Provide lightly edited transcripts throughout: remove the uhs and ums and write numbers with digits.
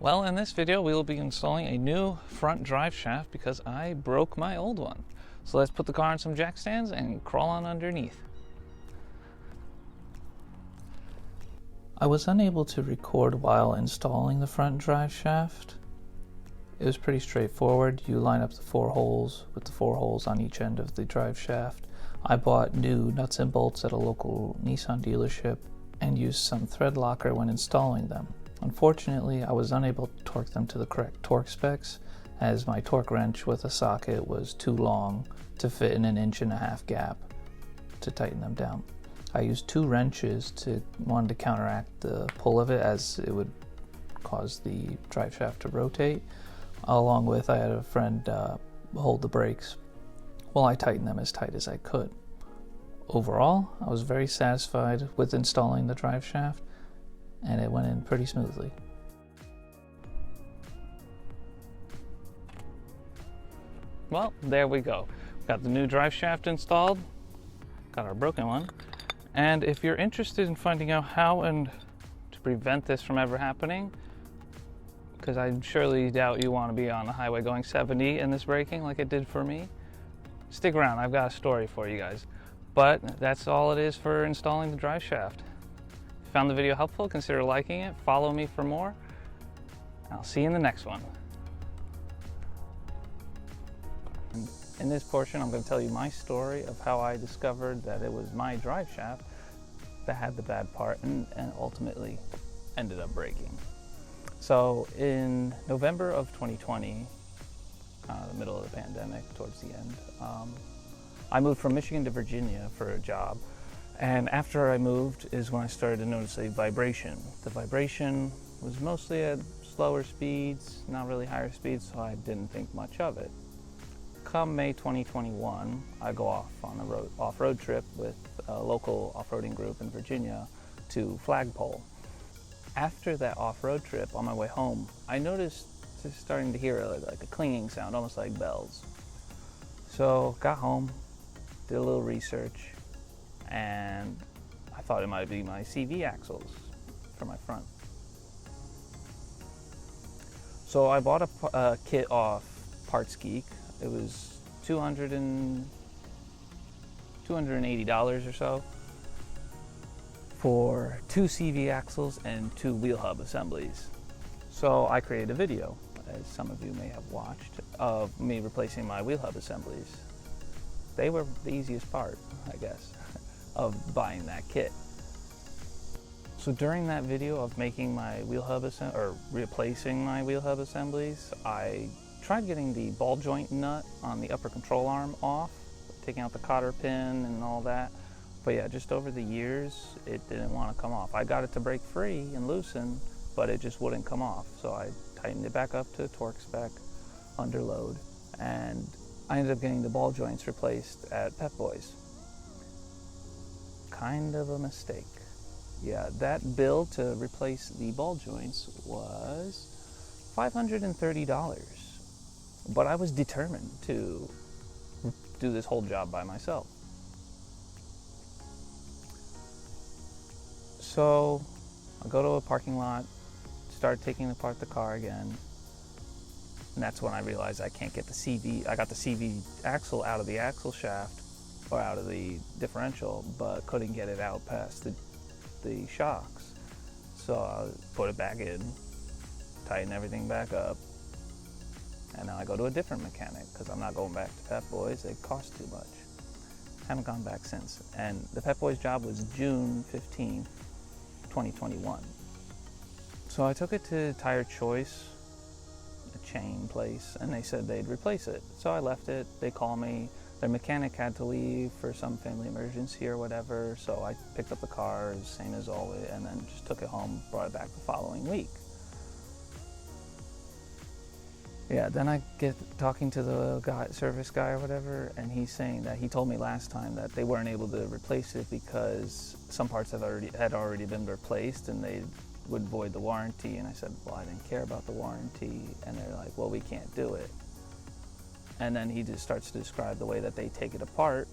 Well, in this video we will be installing a new front drive shaft because I broke my old one. So let's put the car on some jack stands and crawl on underneath. I was unable to record while installing the front drive shaft. It was pretty straightforward. You line up the 4 holes with the 4 holes on each end of the drive shaft. I bought new nuts and bolts at a local Nissan dealership and used some thread locker when installing them. Unfortunately, I was unable to torque them to the correct torque specs, as my torque wrench with a socket was too long to fit in an 1.5 inch gap to tighten them down. I used 2 wrenches one to counteract the pull of it, as it would cause the drive shaft to rotate, along with I had a friend hold the brakes while I tightened them as tight as I could. Overall, I was very satisfied with installing the drive shaft, and it went in pretty smoothly. Well, there we go. Got the new drive shaft installed, got our broken one, and if you're interested in finding out how and to prevent this from ever happening, because I surely doubt you want to be on the highway going 70 and this braking like it did for me, stick around, I've got a story for you guys. But that's all it is for installing the drive shaft. If you found the video helpful, consider liking it, follow me for more, and I'll see you in the next one. In this portion, I'm going to tell you my story of how I discovered that it was my drive shaft that had the bad part and ultimately ended up breaking. So in November of 2020, the middle of the pandemic, towards the end, I moved from Michigan to Virginia for a job. And after I moved is when I started to notice a vibration. The vibration was mostly at slower speeds, not really higher speeds, so I didn't think much of it. Come May 2021, I go off on a off-road trip with a local off-roading group in Virginia to Flagpole. After that off-road trip, on my way home, I noticed just starting to hear like a clanging sound, almost like bells. So got home, did a little research, and I thought it might be my CV axles for my front. So I bought a kit off Parts Geek. It was $280 or so for 2 CV axles and 2 wheel hub assemblies. So I created a video, as some of you may have watched, of me replacing my wheel hub assemblies. They were the easiest part, I guess, of buying that kit. So during that video of making my wheel hub replacing my wheel hub assemblies, I tried getting the ball joint nut on the upper control arm off, taking out the cotter pin and all that. But yeah, just over the years, it didn't want to come off. I got it to break free and loosen, but it just wouldn't come off. So I tightened it back up to torque spec under load, and I ended up getting the ball joints replaced at Pep Boys. Kind of a mistake. Yeah, that bill to replace the ball joints was $530. But I was determined to do this whole job by myself. So I go to a parking lot, start taking apart the car again, and that's when I realized I can't get the CV. I got the CV axle out of the axle shaft, or out of the differential, but couldn't get it out past the shocks. So I put it back in, tighten everything back up, and now I go to a different mechanic because I'm not going back to Pep Boys. It costs too much. Haven't gone back since. And the Pep Boys job was June 15th, 2021. So I took it to Tire Choice, a chain place, and they said they'd replace it. So I left it. They called me. Their mechanic had to leave for some family emergency or whatever, so I picked up the car, same as always, and then just took it home, brought it back the following week. Yeah, then I get talking to the service guy or whatever, and he's saying that he told me last time that they weren't able to replace it because some parts had already been replaced and they would void the warranty. And I said, well, I didn't care about the warranty. And they're like, well, we can't do it. And then he just starts to describe the way that they take it apart.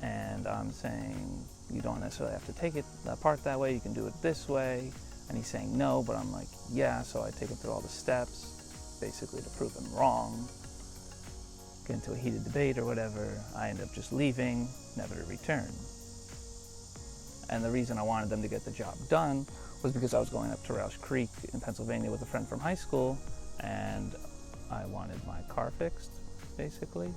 And I'm saying, you don't necessarily have to take it apart that way. You can do it this way. And he's saying no, but I'm like, yeah. So I take him through all the steps, basically to prove him wrong. Get into a heated debate or whatever. I end up just leaving, never to return. And the reason I wanted them to get the job done was because I was going up to Roush Creek in Pennsylvania with a friend from high school, and I wanted my car fixed, basically.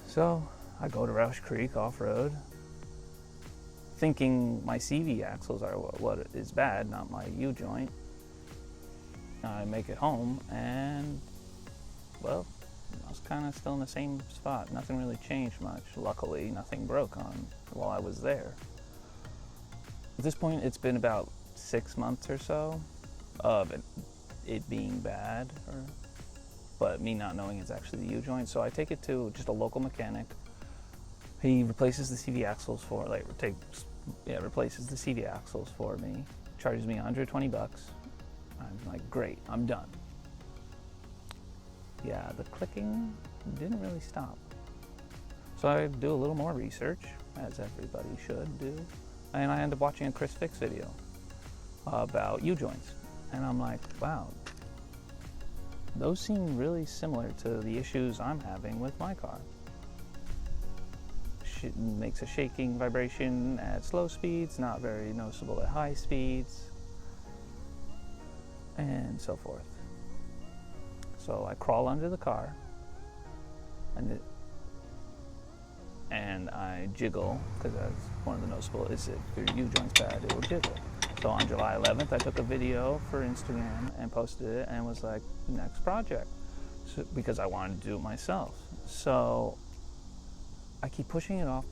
So I go to Roush Creek off-road, thinking my CV axles are what is bad, not my U-joint. I make it home, and, well, I was kind of still in the same spot. Nothing really changed much. Luckily, nothing broke on while I was there. At this point, it's been about 6 months or so of it being bad, but me not knowing it's actually the U-joint. So I take it to just a local mechanic. He replaces the CV axles replaces the CV axles for me. Charges me $120. I'm like, great, I'm done. Yeah, the clicking didn't really stop. So I do a little more research, as everybody should do, and I end up watching a Chris Fix video about U-joints. And I'm like, wow, those seem really similar to the issues I'm having with my car. It makes a shaking vibration at slow speeds, not very noticeable at high speeds, and so forth. So I crawl under the car, and I jiggle, because that's one of the noticeable, is if your U-joint's bad, it will jiggle. So on July 11th, I took a video for Instagram and posted it, and was like, next project, because I wanted to do it myself. So I keep pushing it off.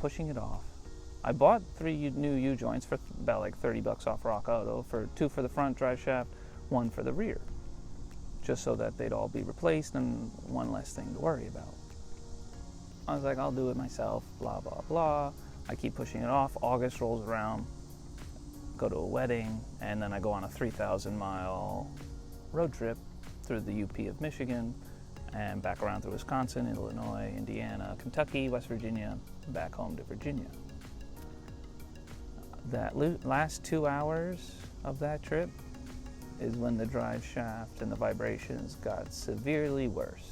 I bought 3 new U-joints for about like $30 off Rock Auto, for 2 for the front drive shaft, 1 for the rear, just so that they'd all be replaced and one less thing to worry about. I was like, I'll do it myself, blah, blah, blah. I keep pushing it off. August rolls around, go to a wedding, and then I go on a 3,000-mile road trip through the UP of Michigan, and back around through Wisconsin, Illinois, Indiana, Kentucky, West Virginia, back home to Virginia. That last 2 hours of that trip is when the drive shaft and the vibrations got severely worse.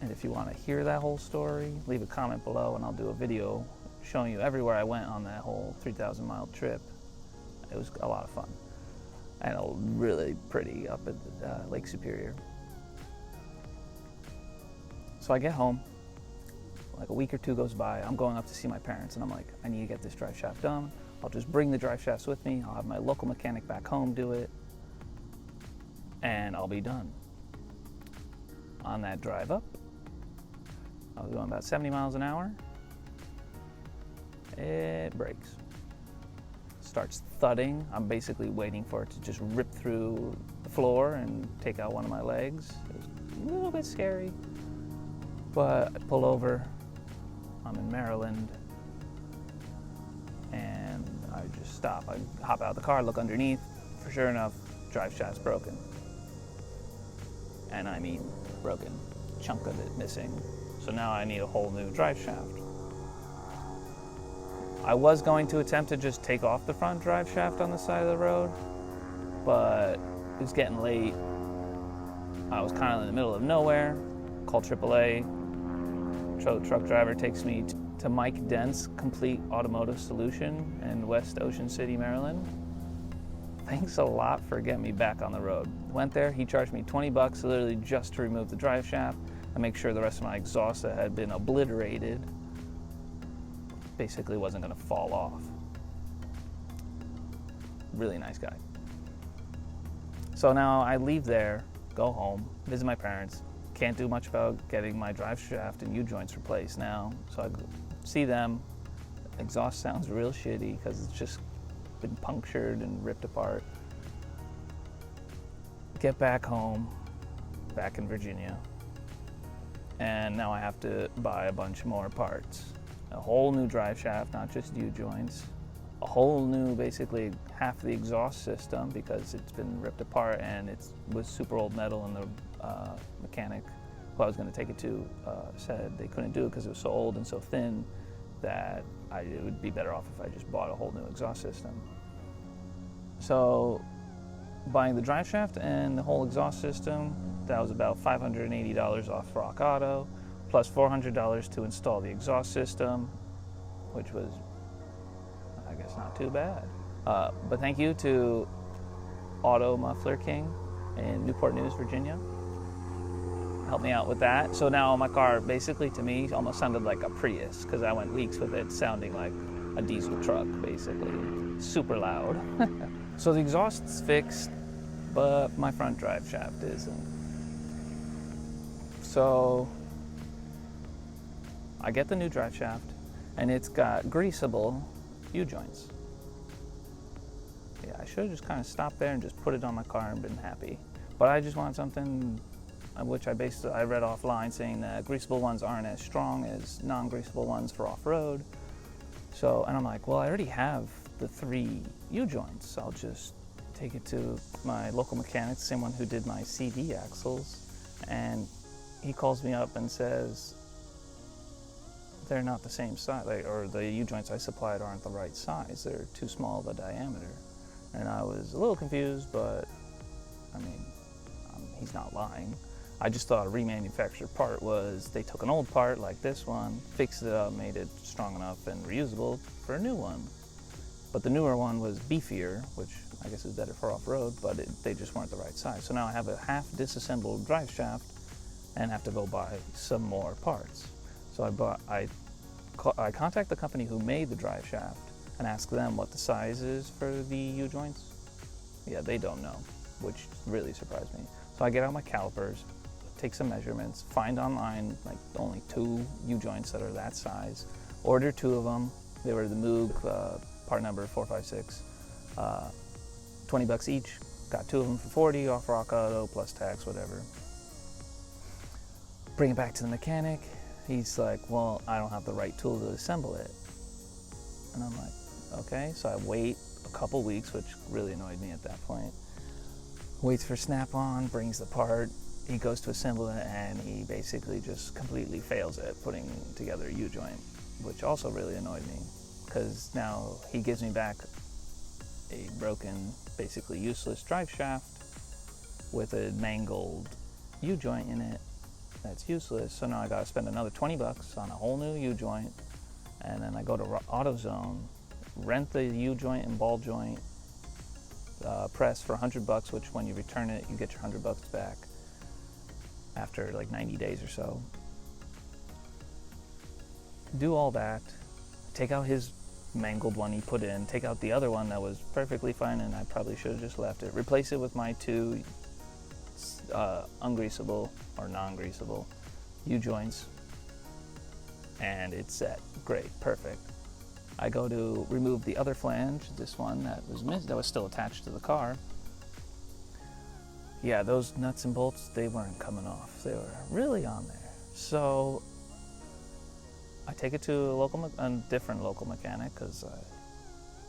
And if you want to hear that whole story, leave a comment below and I'll do a video showing you everywhere I went on that whole 3,000-mile trip. It was a lot of fun. And really pretty up at Lake Superior. So I get home, like a week or 2 goes by, I'm going up to see my parents, and I'm like, I need to get this drive shaft done. I'll just bring the drive shafts with me, I'll have my local mechanic back home do it, and I'll be done. On that drive up, I was going about 70 miles an hour, it breaks. Starts thudding. I'm basically waiting for it to just rip through the floor and take out one of my legs. It was a little bit scary, but I pull over. I'm in Maryland, and I just stop. I hop out of the car, look underneath. For sure enough, drive shaft's broken. And I mean broken. Chunk of it missing. So now I need a whole new drive shaft. I was going to attempt to just take off the front drive shaft on the side of the road, but it was getting late. I was kind of in the middle of nowhere. Call AAA. Truck driver takes me to Mike Dent's Complete Automotive Solution in West Ocean City, Maryland. Thanks a lot for getting me back on the road. Went there, he charged me $20 literally just to remove the drive shaft and make sure the rest of my exhaust that had been obliterated basically wasn't going to fall off. Really nice guy. So now I leave there, go home, visit my parents. Can't do much about getting my drive shaft and U-joints replaced now. So I see them. Exhaust sounds real shitty because it's just been punctured and ripped apart. Get back home, back in Virginia. And now I have to buy a bunch more parts. A whole new drive shaft, not just U-joints. A whole new, basically half the exhaust system because it's been ripped apart and it was super old metal, and the mechanic who I was going to take it to said they couldn't do it because it was so old and so thin that it would be better off if I just bought a whole new exhaust system. So buying the drive shaft and the whole exhaust system, that was about $580 off Rock Auto, plus $400 to install the exhaust system, which was, I guess, not too bad. But thank you to Auto Muffler King in Newport News, Virginia. Helped me out with that. So now my car, basically to me, almost sounded like a Prius, because I went weeks with it sounding like a diesel truck, basically. Super loud. So the exhaust's fixed, but my front drive shaft isn't. So I get the new drive shaft, and it's got greasable U-joints. Yeah, I should have just kind of stopped there and just put it on my car and been happy. But I just wanted something which I read offline saying that greasable ones aren't as strong as non-greasable ones for off-road. So, and I'm like, well, I already have the 3 U-joints. So I'll just take it to my local mechanic, the same one who did my CD axles, and he calls me up and says they're not the same size, or the U-joints I supplied aren't the right size. They're too small of a diameter. And I was a little confused, but I mean, he's not lying. I just thought a remanufactured part was they took an old part like this one, fixed it up, made it strong enough and reusable for a new one. But the newer one was beefier, which I guess is better for off-road, but they just weren't the right size. So now I have a half disassembled drive shaft and have to go buy some more parts. So I contact the company who made the drive shaft and ask them what the size is for the U-joints. Yeah, they don't know, which really surprised me. So I get out my calipers, take some measurements, find online like only 2 U-joints that are that size, order 2 of them. They were the Moog part number 456, $20 each. Got 2 of them for 40 off Rock Auto plus tax, whatever. Bring it back to the mechanic. He's like, well, I don't have the right tool to assemble it. And I'm like, okay. So I wait a couple weeks, which really annoyed me at that point. Waits for Snap-on, brings the part. He goes to assemble it, and he basically just completely fails at putting together a U-joint, which also really annoyed me, because now he gives me back a broken, basically useless drive shaft with a mangled U-joint in it that's useless. So now I gotta spend another $20 on a whole new U-joint, and then I go to AutoZone, rent the U-joint and ball joint press for $100, which when you return it, you get your $100 back after like 90 days or so. Do all that, take out his mangled one he put in, take out the other one that was perfectly fine, and I probably should have just left it. Replace it with my 2 ungreasable or non-greasable U-joints, and it's set. Great, perfect. I go to remove the other flange, this one that was still attached to the car. Yeah, those nuts and bolts, they weren't coming off. They were really on there. So I take it to a different local mechanic, because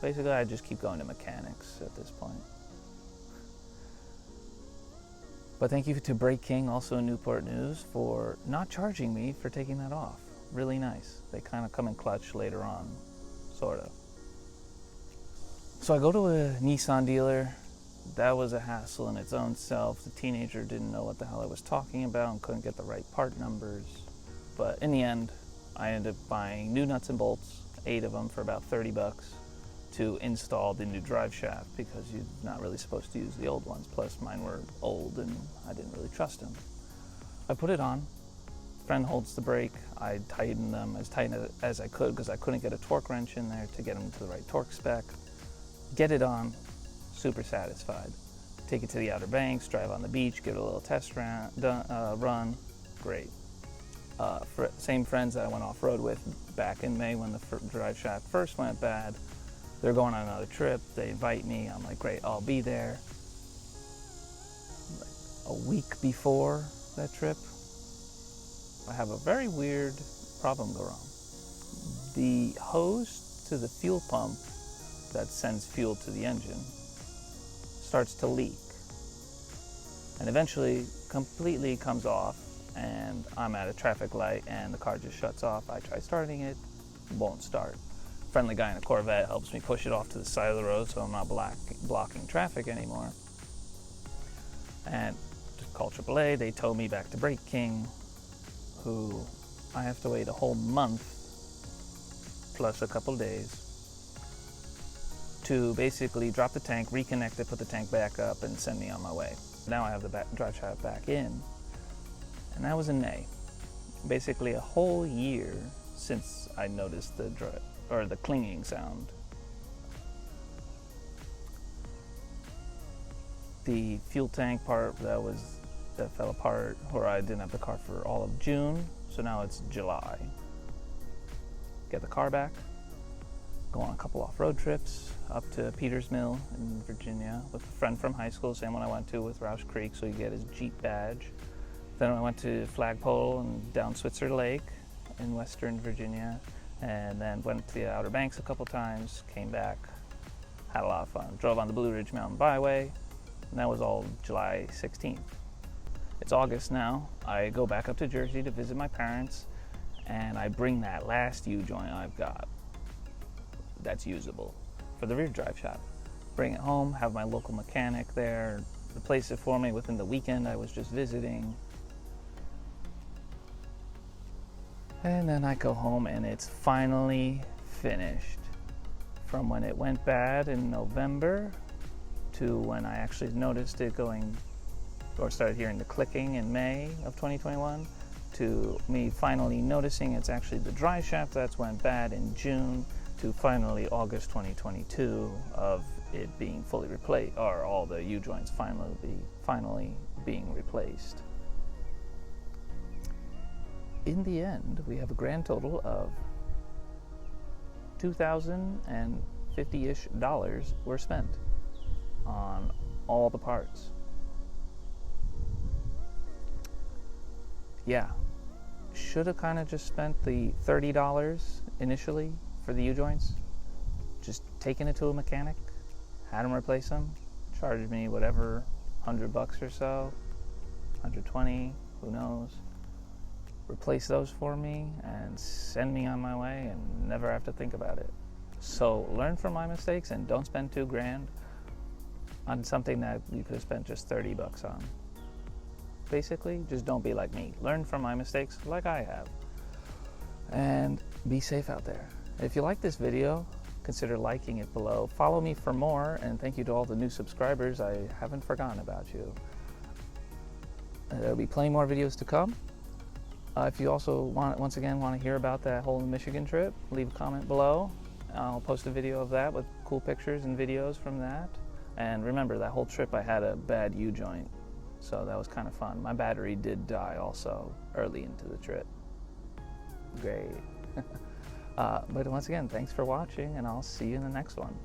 basically I just keep going to mechanics at this point. But thank you to Brake King, also in Newport News, for not charging me for taking that off. Really nice. They kind of come in clutch later on, sort of. So I go to a Nissan dealer. That was a hassle in its own self. The teenager didn't know what the hell I was talking about and couldn't get the right part numbers. But in the end, I ended up buying new nuts and bolts, 8 of them for about $30, to install the new drive shaft, because you're not really supposed to use the old ones. Plus mine were old and I didn't really trust them. I put it on. Friend holds the brake. I tighten them as tight as I could, because I couldn't get a torque wrench in there to get them to the right torque spec. Get it on, super satisfied. Take it to the Outer Banks, drive on the beach, give it a little test run. Great. Same friends that I went off-road with back in May when the drive shaft first went bad. They're going on another trip. They invite me. I'm like, great, I'll be there. Like a week before that trip, I have a very weird problem go wrong. The hose to the fuel pump that sends fuel to the engine starts to leak, and eventually completely comes off, and I'm at a traffic light and the car just shuts off. I try starting it, won't start. friendly guy in a Corvette helps me push it off to the side of the road so I'm not blocking traffic anymore. And just called AAA, they tow me back to Brake King, who I have to wait a whole month plus a couple days to basically drop the tank, reconnect it, put the tank back up, and send me on my way. Now I have the drive shaft back in, and that was in May. Basically a whole year since I noticed the clinging sound. The fuel tank part that fell apart, or I didn't have the car for all of June, so now it's July. Get the car back, go on a couple off-road trips up to Peters Mill in Virginia with a friend from high school, same one I went to with Roush Creek, so he get his Jeep badge. Then I went to Flagpole and down Switzer Lake in Western Virginia, and then went to the Outer Banks a couple times, came back, had a lot of fun. Drove on the Blue Ridge Mountain Byway, and that was all July 16th. It's August now. I go back up to Jersey to visit my parents, and I bring that last U-joint I've got that's usable for the rear drive shaft. Bring it home, have my local mechanic there, replace it for me within the weekend I was just visiting. And then I go home and it's finally finished. From when it went bad in November to when I actually noticed it started hearing the clicking in May of 2021, to me finally noticing it's actually the drive shaft that's went bad in June, to finally August 2022 of it being fully replaced, or all the U-joints finally being replaced. In the end, we have a grand total of $2,050-ish were spent on all the parts. Yeah, should have kind of just spent the $30 initially for the U-joints, just taking it to a mechanic, had him replace them, charged me whatever, $100 or so, 120, who knows, replace those for me and send me on my way and never have to think about it. So learn from my mistakes and don't spend $2,000 on something that you could have spent just $30 on. Basically, just don't be like me. Learn from my mistakes like I have. And be safe out there. If you like this video, consider liking it below. Follow me for more, and thank you to all the new subscribers. I haven't forgotten about you. There'll be plenty more videos to come. If you also want to hear about that whole Michigan trip, leave a comment below. I'll post a video of that with cool pictures and videos from that. And remember, that whole trip I had a bad U-joint, so that was kind of fun. My battery did die also early into the trip. Great. But once again, thanks for watching, and I'll see you in the next one.